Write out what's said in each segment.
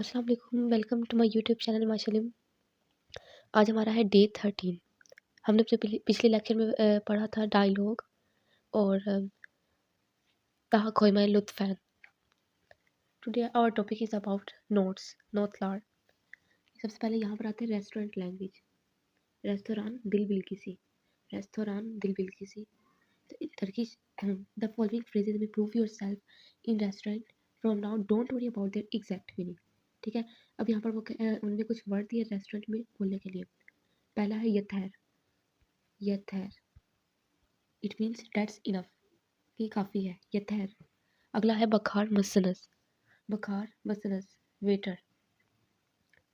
अस्सलाम वालेकुम, welcome to my YouTube channel माशालिम। आज हमारा है डे 13। हमने जो पिछले लेक्चर में पढ़ा था डायलॉग और कहा खोई में लुत्फ़ है। Today our topic is about notes नोतलार। सबसे पहले यहाँ पर आते हैं रेस्टोरेंट लैंग्वेज। रेस्तोरान दिल बिल्किसी, रेस्तोरान दिल बिल्किसी। Turkish the following phrases will prove yourself in restaurant from now. Don't worry about their exact meaning. ठीक है। अब यहाँ पर वो उन्होंने कुछ वर्ड दिए रेस्टोरेंट में बोलने के लिए। पहला है यथैर, यथैर इट मीन्स डेट्स इनफ, ये काफ़ी है यथैर। अगला है बखार मसनस, बखार मसनस वेटर,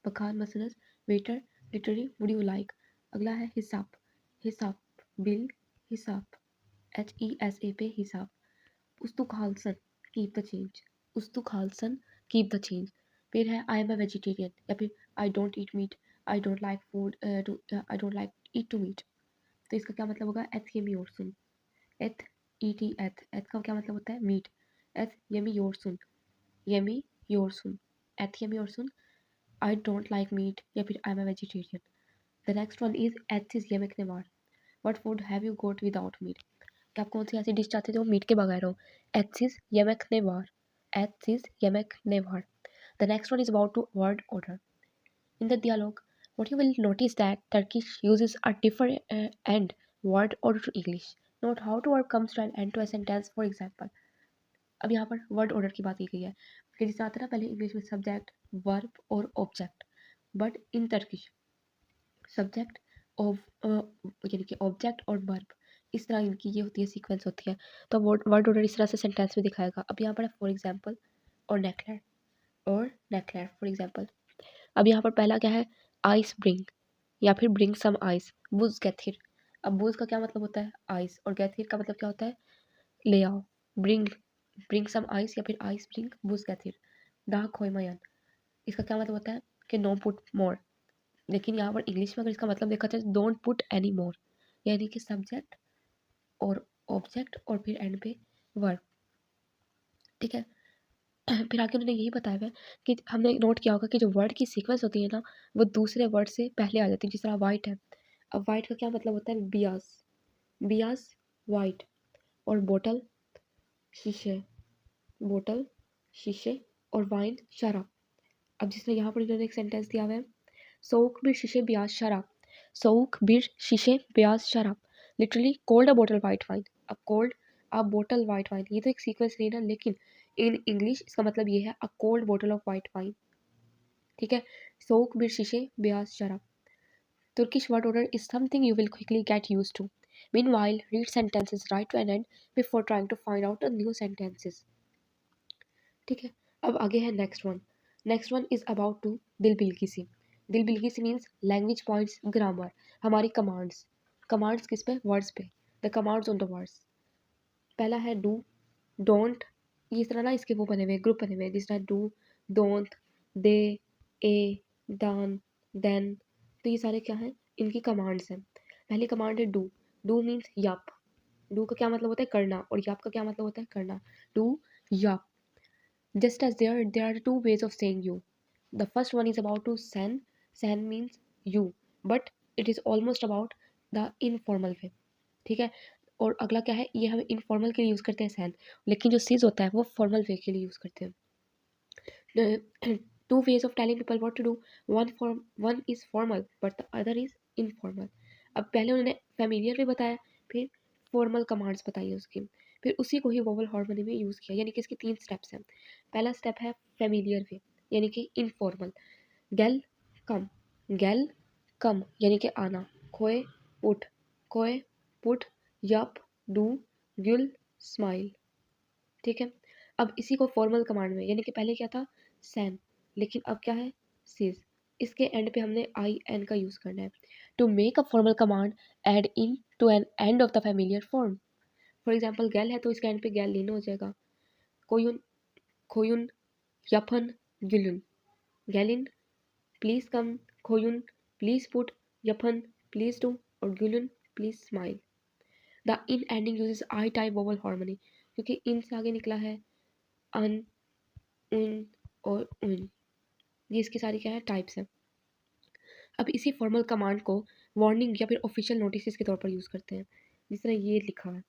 बखार मसनस waiter literally would you like. अगला है हिसाब, हिसाब बिल, हिसाब HESA पे हिसाब। उस्तु खालसन कीप द चेंज, उस्तु खालसन कीप द चेंज। फिर है आई एम अ वेजिटेरियन या फिर I don't eat meat, I don't like food, I don't like eat to meat. तो इसका क्या मतलब होगा एथ यमी योरसुन, एथ ET एथ, एथ का क्या मतलब होता है मीट। एथ यमी योरसुन, यमी योरसुन, एथ यमी योरसुन आई डोंट लाइक मीट या फिर I am a vegetarian. The next one is एथ इज यमक नेवार, what food have you got without meat. कि आप कौन सी ऐसी डिश चाहते हो मीट के बगैर हो। एथिस यमक नेवार, एथिस यमक नेवार। The next one is about to word order in the dialogue. What you will notice that Turkish uses a different end word order to English. Note how to verb comes to an end to a sentence. For example, अब यहाँ पर word order की बात की गई है कि जैसे आता है ना पहले इंग्लिश में सब्जेक्ट वर्ब और object, but in Turkish subject यानी कि ऑब्जेक्ट और वर्ब इस तरह इनकी ये होती है सीक्वेंस होती है। तो वर्ड ऑर्डर इस तरह से सेंटेंस में दिखाएगा। अब यहाँ पर फॉर एग्जाम्पल और नेकलेर, और नेकलेर फॉर एग्जाम्पल। अब यहाँ पर पहला क्या है आइस ब्रिंग या फिर ब्रिंग सम आइस, बुज गैथिर। अब बुज का क्या मतलब होता है आइस और गैथिर का मतलब क्या होता है ले आओ। ब्रिंग ब्रिंग सम आइस या फिर आइस ब्रिंग बुज गैथिर। दा खोयमयन, इसका क्या मतलब होता है कि नो पुट मोर, लेकिन यहाँ पर इंग्लिश में अगर इसका मतलब देखा जाए डोंट पुट एनी मोर, यानी कि सब्जेक्ट और ऑब्जेक्ट और फिर एंड पे वर्ब। ठीक है। फिर आगे उन्होंने यही बताया हुआ है कि हमने नोट किया होगा कि जो वर्ड की सीक्वेंस होती है ना वो दूसरे वर्ड से पहले आ जाती है। जिस तरह वाइट है, अब वाइट का क्या मतलब होता है बियास, बियास वाइट। और बोतल शीशे, बोतल शीशे। और वाइन शराब। अब जिसने यहाँ पर इन्होंने एक सेंटेंस दिया हुआ है सोक बिर शीशे ब्याज शराब, सोक बिर शीशे ब्याज शराब, लिटरली कोल्ड अ बोतल वाइट वाइन। अब कोल्ड अ बोतल वाइट वाइन ये तो एक सीक्वेंस नहीं ना, लेकिन इन इंग्लिश इसका मतलब ये है अ कोल्ड बोतल ऑफ वाइट वाइन। ठीक है। सोक बिर शीशे ब्याज शराब। Turkish word order is something you will quickly get used to. Meanwhile, read sentences right to an end before trying to find out the new sentences. ठीक है। अब आगे है next one. Next one is about to दिल बिल्किसी। दिल बिल्किसी means language points grammar, हमारी कमांड्स। कमांड्स किस पे वर्ड्स पे, the commands on the words. पहला है डू, डोंट, ये इस तरह ना इसके वो बने हुए ग्रुप बने हुए जिस तरह डू, डोंट, दे, ए, दान, देन। तो ये सारे क्या हैं इनकी कमांड्स हैं। पहली कमांड है डू, डू मीन्स यप। डू का क्या मतलब होता है करना और यप का क्या मतलब होता है करना। डू यप। Just as there are two ways of saying you. The first one is about to send. Send means you, but it is almost about the informal way. ठीक है। और अगला क्या है ये हम इनफॉर्मल के लिए यूज़ करते हैं send, लेकिन जो सीज होता है वो फॉर्मल वे के लिए यूज़ करते हैं। Two ways of telling people what to do. One is formal, but the other is informal. अब पहले उन्होंने familiar वे बताया, फिर फॉर्मल कमांड्स बताई उसकी, फिर उसी को ही वोवल हार्मनी में यूज़ किया, यानी कि इसके 3 स्टेप्स हैं। पहला स्टेप है फेमिलियर वे यानी कि इनफॉर्मल। गेल कम, गेल कम यानी कि आना। खोए पुट, खोए पुट, यप डू, गुल स्माइल। ठीक है। अब इसी को फॉर्मल कमांड में यानी कि पहले क्या था सैन, लेकिन अब क्या है सीज, इसके एंड पे हमने आई एन का यूज़ करना है। To make a formal command add in to an end of the familiar form. For example गैल है तो इसके एंड पे गैल लेना हो जाएगा। कोयुन, खोयुन, यफन, गुलुन। गैलिन प्लीज कम, खोयुन प्लीज पुट, यफन प्लीज डू और गुलुन please smile. The in ending uses I type vowel harmony, क्योंकि इन से आगे निकला है अन, उन और उन। ये इसकी सारी क्या है, टाइप्स हैं। अब इसी फॉर्मल कमांड को वार्निंग या फिर ऑफिशियल नोटिस के तौर पर यूज़ करते हैं, जिस तरह ये लिखा है।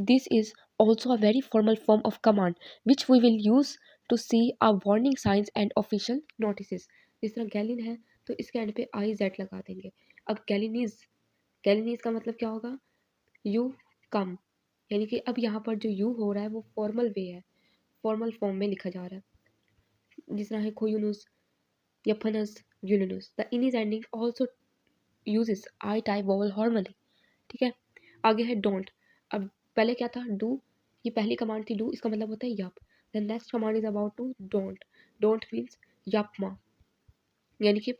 This is also a very formal form of command which we will use to see a warning signs and official notice. जिस तरह गैलिन है तो इसके एंड पे आई जेड लगा देंगे। अब गैलिनीज, गैलिनीज का मतलब क्या होगा, यू कम, यानी कि अब यहाँ पर जो यू हो रहा है वो फॉर्मल वे है, फॉर्मल फॉर्म में लिखा जा रहा है। जिस तरह है खोयूनुस या फनस यूलिनुस, the in is ending also uses I type vowel harmony. ठीक है, आगे है डोंट। अब पहले क्या था, डू, ये पहली कमांड थी डू, इसका मतलब होता है यप। The next command is about to don't. Don't means यप मा, यानी कि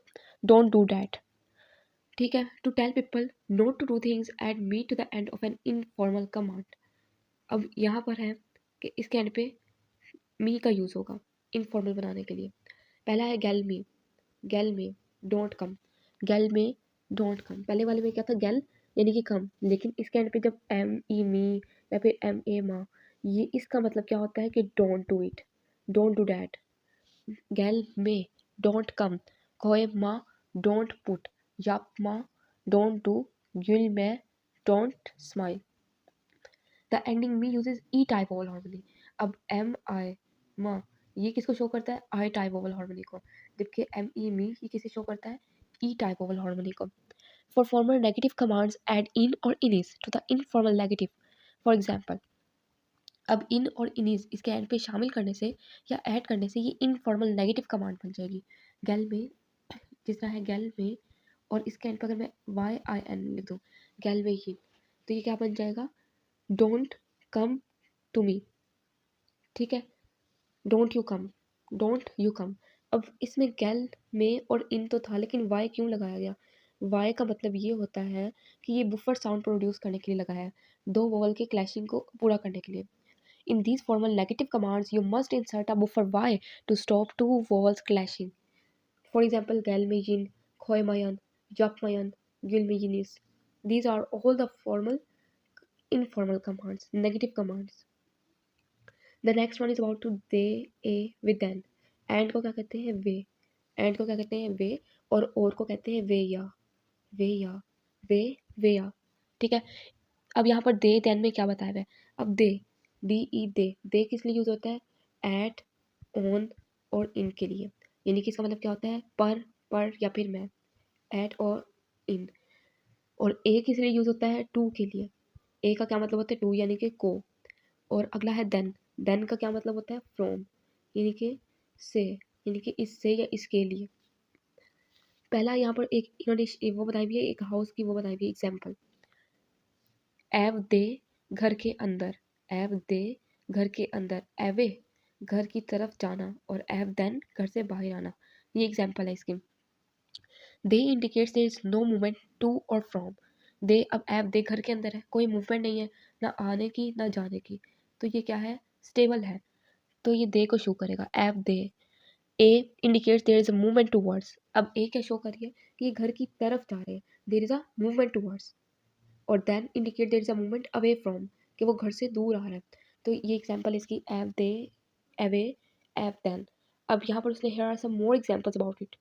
डोंट डू डैट। ठीक है, to tell people not to do things at me to the end of an informal command. अब यहाँ पर है कि इसके एंड पे मी का यूज़ होगा इनफॉर्मल बनाने के लिए। पहला है गेल मी, गेल में डोंट कम, गेल में डोंट कम। पहले वाले में क्या था, गेल यानी कि कम, लेकिन इसके एंड पे जब एम ई मी या फिर एम ए मा, ये इसका मतलब क्या होता है कि don't do it, don't do that. गेल में डोंट कम, खोए मा डोंट पुट, याप मा डोंट डू, गिल में don't smile. The ending me uses E type vowel harmony. अब एम आई मा, ये किसको शो करता है, आई टाइप वोवल हार्मोनी को, जबकि एम ई मी ये किसे शो करता है, ई टाइप वोवल हार्मोनी को। For formal negative commands add in और इनिस to the informal negative. For example, अब इन और इनिस इसके एंड पे शामिल करने से या ऐड करने से ये इनफॉर्मल नेगेटिव कमांड बन जाएगी। गैल में, जिस तरह है गैल में, और इसके एंड पे अगर मैं वाई आई एन लिख दूँ, गैल में ही, तो ये क्या बन जाएगा, डोंट कम टू मी। ठीक है, don't you come, don't you come. अब इसमें गैल में और इन तो था, लेकिन वाई क्यों लगाया गया, वाई का मतलब ये होता है कि ये बुफर साउंड प्रोड्यूस करने के लिए लगा है, दो वोवल के क्लैशिंग को पूरा करने के लिए। In these formal negative commands you must insert a buffer Y to stop two vowels clashing. For example, गैल में यिन, खोए मयन, जप मयन, गिल में यिनिस। These are all the formal, informal commands, negative commands. The next one is about to they, a, with then. And को क्या कहते हैं, वे। And को क्या कहते हैं, वे। और को कहते हैं वे या, वे या, वे, वे या। ठीक है, अब यहाँ पर दे देन में क्या बताया हुआ है, अब दे, डी ई दे किस लिए यूज होता है, एट, ऑन और इन के लिए, यानी कि इसका मतलब क्या होता है, पर या फिर मैं, एट और इन। और ए किस लिए यूज होता है, टू के लिए। ए का क्या मतलब होता है, टू यानी कि को। और अगला है देन, देन का क्या मतलब होता है, फ्रॉम, यानी कि से, यानी कि इससे या इसके लिए। पहला यहाँ पर एक इन्होंने वो बताई हुई है, एक हाउस की वो बताई हुई है एग्जाम्पल। एव दे, घर के अंदर, एव दे, घर के अंदर, एवे, घर की तरफ जाना, और एव देन, घर से बाहर आना। ये एग्जाम्पल है इसकी। दे indicates there is no movement to और फ्रॉम। दे, अब एव दे घर के अंदर है, कोई मूवमेंट नहीं है, ना आने की ना जाने की, तो ये क्या है, स्टेबल है, तो ये दे को शो करेगा, एव दे। ए indicates there is a movement towards. अब ए क्या शो करिए कि ये घर की तरफ जा रहे हैं, there is a movement towards. और then indicate there is a movement away from, कि वो घर से दूर आ रहा है। तो ये एग्जांपल इसकी, एव दे, अवे, एव देन। अब यहाँ पर उसने, here are some more examples about it.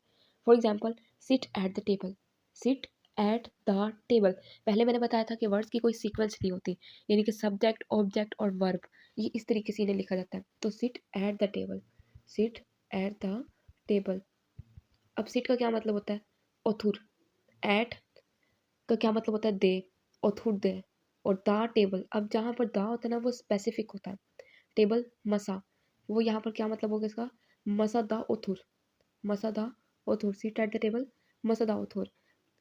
For example, sit at the table, sit at the table. पहले मैंने बताया था कि वर्ड्स की कोई सीक्वेंस नहीं होती, यानी कि सब्जेक्ट, ऑब्जेक्ट और वर्ब, ये इस तरीके से इन्हें लिखा जाता है। तो seat at the table, sit at the table. अब सिट का क्या मतलब होता है, ऑथुर। एट का क्या मतलब होता है, दे, ऑथुर दे। और द टेबल, अब जहाँ पर द होता है ना वो स्पेसिफिक होता है, टेबल मसा, वो यहाँ पर क्या मतलब होगा इसका, मसा द ऑथुर, मसा द ऑथुर। सिट एट द टेबल, मसा द ऑथुर।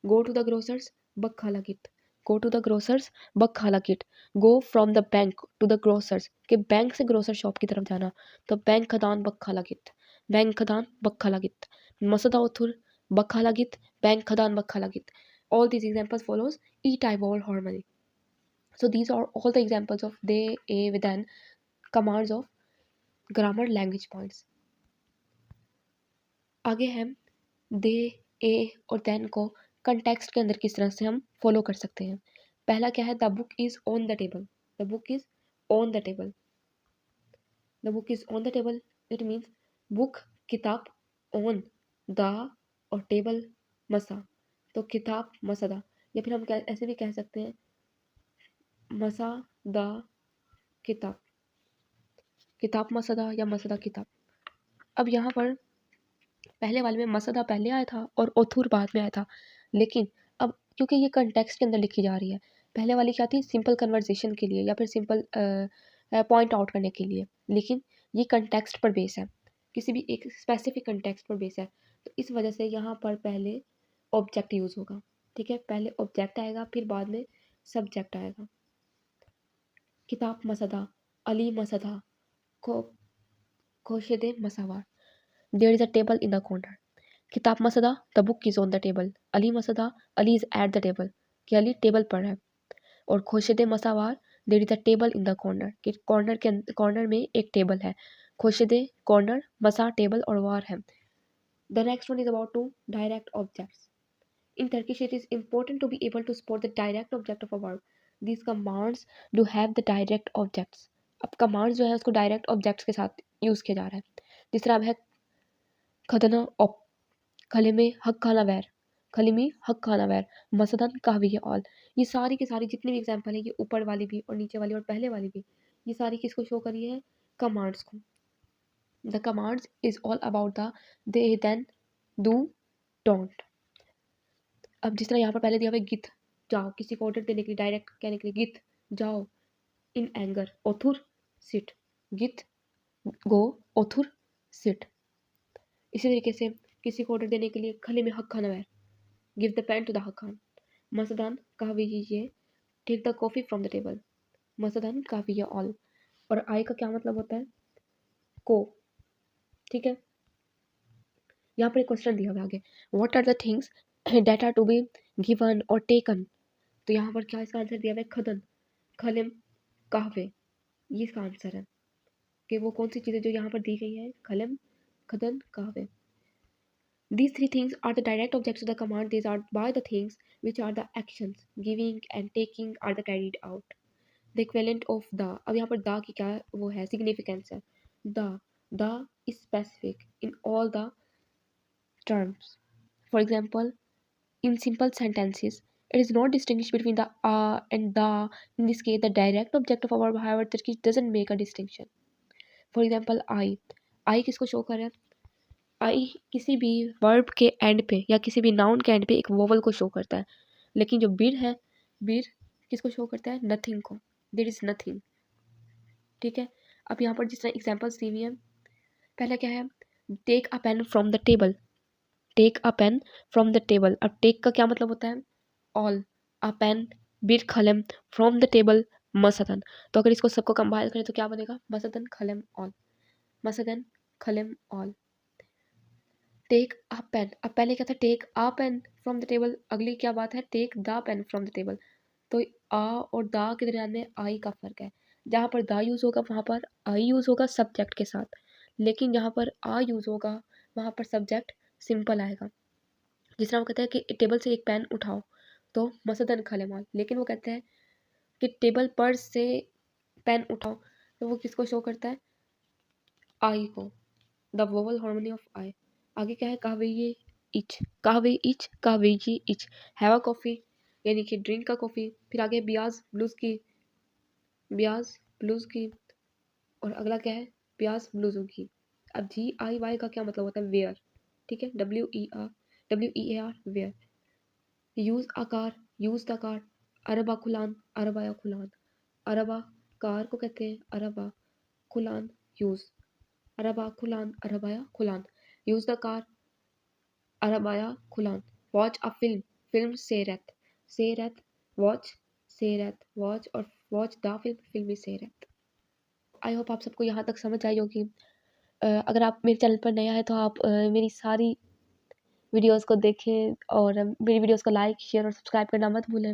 गो टू द ग्रोसर्स, बखाला किट, गो टू द ग्रोसर्स, बखाला किट। Go from the bank to the grocers, के बैंक से ग्रोसर शॉप की तरफ जाना, तो बैंक खदान बखाला किट, बैंक खदान बखाला किट। मसदा उथुर, बखाला किट, बैंक खदान बखाला kit. All these examples follows E-type vowel harmony. So these are all the examples of they, a, with an commands of grammar language points. आगे हम दे, ए और देन को context के अंदर किस तरह से हम फॉलो कर सकते हैं। पहला क्या है, the book is on the table, the book is on the table, the book is on the table, it means book, किताब, ऑन दा और टेबल मसा, तो किताब मसदा, या फिर हम ऐसे भी कह सकते हैं मसा दा किताब, किताब मसदा या मसदा किताब। अब यहाँ पर पहले वाले में मसदा पहले आया था और ओथुर बाद में आया था, लेकिन अब क्योंकि ये कंटेक्स्ट के अंदर लिखी जा रही है, पहले वाली क्या थी सिंपल कन्वर्सेशन के लिए या फिर सिंपल पॉइंट आउट करने के लिए, लेकिन ये कंटेक्स्ट पर बेस है, किसी भी एक स्पेसिफिक कंटेक्स्ट पर बेस है, तो इस वजह से यहाँ पर पहले ऑब्जेक्ट यूज़ होगा। ठीक है, पहले ऑब्जेक्ट आएगा फिर बाद में सब्जेक्ट आएगा। किताब मसदा, अली मसदा, को खोशेदे मसावार, there is a table in the corner. किताब मसदा, the book is on the table. Ali मसदा, Ali is at the table, कि अली टेबल पर है। और खोशेदे मसावार, there is a table in the corner, कि कॉर्नर में एक टेबल है। खोशेदे कॉर्नर, मसा टेबल और वार है। The next one is about to direct objects. In Turkish, it is important to be able to support the direct object of a verb. These commands do have the direct objects. अब commands जो है उसको direct objects के साथ use किया जा रहा है। जिस तरह अब है खदना ऑप, खलिमे हक खाना वैर, खलिमी हक खाना वैर, मसदन कहवी ऑल। ये सारी की सारी जितनी भी एग्जाम्पल है, ये ऊपर वाली भी और नीचे वाली और पहले वाली भी, ये सारी किसको शो करी है, कमांड्स को। The commands is all about the they then do don't. अब जिस तरह यहाँ पर पहले दिया हुआ है गित जाओ, किसी को ऑर्डर देने के लिए, डायरेक्ट कहने के लिए गित जाओ, इन एंगर ओथुर सिट, गित गो ओथुर सिट। इसी तरीके से किसी को ऑर्डर देने के लिए खले में हक खाना है, give the pen to the Hakan. मसदान कहवे कीजिए, take the coffee from the table, मसदान कहवी ऑल। और आई का क्या मतलब होता है, को। ठीक है, यहाँ पर एक क्वेश्चन दिया हुआ आगे, what are the things that are to be given और टेकन। तो यहाँ पर क्या इसका आंसर दिया हुआ है, खदन खलिम कहवे, ये इसका आंसर है कि वो कौन सी चीज़ें जो यहाँ पर दी गई है, खलम खदन कहवे। These three things are the direct objects of the command. These are by the things which are the actions giving and taking are the carried out. The equivalent of the, अब यहाँ पर the की क्या वो है, significance है, the is specific in all the terms. For example, in simple sentences, it is not distinguished between the and the. In this case, the direct object of a verb, however, Turkish doesn't make a distinction. For example, I किसको show कर रहा है, आई किसी भी verb के and पे या किसी भी नाउन के एंड पे एक वोवल को शो करता है, लेकिन जो बीर है, बीर किसको शो करता है, नथिंग को, देयर इज नथिंग। ठीक है, अब यहाँ पर जिस तरह एग्जाम्पल्स दी हुई है, पहला क्या है, take a pen from the table, take a pen from the table. अब टेक का क्या मतलब होता है, ऑल, अ पेन बीर खलम फ्रॉम द टेबल मसदन। तो अगर इसको सबको कंबाइन करें तो क्या बनेगा, मसदन खलम ऑल, मसदन खलम ऑल। टेक अ पेन, अब पहले क्या था, take a pen from the table, अगली क्या बात है, take the pen from the table. तो आ और दा के दरमियान में आई का फ़र्क है, जहाँ पर दा यूज़ होगा वहाँ पर आई यूज़ होगा सब्जेक्ट के साथ, लेकिन जहाँ पर आ यूज़ होगा वहाँ पर सब्जेक्ट सिंपल आएगा। जिस तरह वो कहते हैं कि टेबल से एक पेन उठाओ, तो मसदन खलेमाल, लेकिन वो कहते हैं कि टेबल पर से पेन उठाओ, तो वो किसको शो करता है, आई को, the vowel harmony of I. आगे क्या है, कहवे ये इच, कहवे इच, कहवे जी इच, हैव अ कॉफ़ी यानी कि ड्रिंक का कॉफ़ी। फिर आगे ब्याज ब्लूज की, ब्याज ब्लूज की, और अगला क्या है, ब्याज ब्लूजों की। अब जी आई वाई का क्या मतलब होता है, वेयर। ठीक है, WEAR wear. Use a car, use the car, अरबा खुलान, अरबाया खुलान, अरबा कार को कहते हैं अरबा, खुलान यूज, अरबा खुलान, अरबाया खुलान, यूज द कार, अरबाया खुलान। वॉच अ फिल्म, फिल्म सेरत, वॉच सेरत, वॉच और वॉच द फिल्म, फिल्मी सेरत। आई होप आप सबको यहाँ तक समझ आई होगी। अगर आप मेरे चैनल पर नया है तो आप मेरी सारी वीडियोस को देखें और मेरी वीडियोस को लाइक शेयर और सब्सक्राइब करना मत भूलें।